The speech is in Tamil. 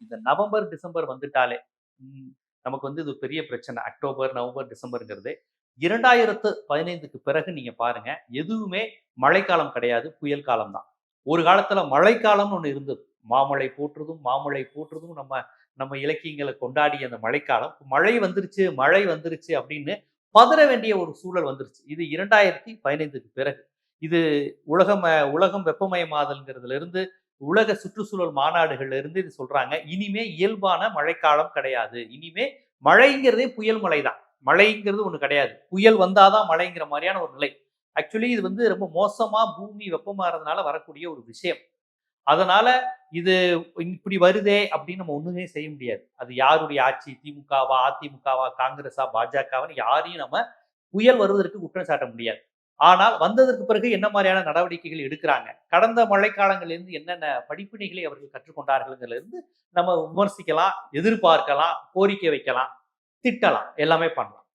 இந்த நவம்பர், டிசம்பர் வந்துட்டாலே ம் நமக்கு இது பெரிய பிரச்சனை. October, November, டிசம்பர்ங்கிறது. 2015க்கு பிறகு நீங்க பாருங்க, எதுவுமே மழைக்காலம் கிடையாது. புயல் காலம் தான். ஒரு காலத்துல மழைக்காலம்னு ஒண்ணு இருந்தது. மாமழை போற்றுதும், மாமழை போற்றுதும் நம்ம நம்ம இலக்கியங்கள கொண்டாடிய அந்த மழைக்காலம். மழை வந்துருச்சு, மழை வந்துருச்சு அப்படின்னு பதற வேண்டிய ஒரு சூழல் வந்துருச்சு. இது 2015க்கு பிறகு. இது உலகம் வெப்பமயமாதல்ங்கிறதுல இருந்து, உலக சுற்றுச்சூழல் மாநாடுகள்ல இருந்து இது சொல்றாங்க. இனிமே இயல்பான மழைக்காலம் கிடையாது. இனிமே மழைங்கிறதே புயல் மழை தான். மழைங்கிறது ஒண்ணு கிடையாது. புயல் வந்தா தான் மழைங்கிற மாரியான ஒரு நிலை. ஆக்சுவலி இது ரொம்ப மோசமா பூமி வெப்பமாறதுனால வரக்கூடிய ஒரு விஷயம். அதனால இது இப்படி வருதே அப்படின்னு நம்ம ஒண்ணுமே செய்ய முடியாது. அது யாருடைய ஆட்சி? திமுகவா, அதிமுகவா, காங்கிரஸா, பாஜகவான்னு யாரையும் நம்ம புயல் வருவதற்கு குற்றம் சாட்ட முடியாது. ஆனால் வந்ததற்கு பிறகு என்ன மாரியான நடவடிக்கைகள் எடுக்குறாங்க? கடந்த மழைக்காலங்களிலிருந்து என்னென்ன படிப்பினைகளை அவர்கள் கற்றுக்கொண்டார்கள்ங்கிறதிலிருந்து நம்ம விமர்சிக்கலாம், எதிர்பார்க்கலாம், கோரிக்கை வைக்கலாம், திட்டலாம். எல்லாமே பண்ணலாம்.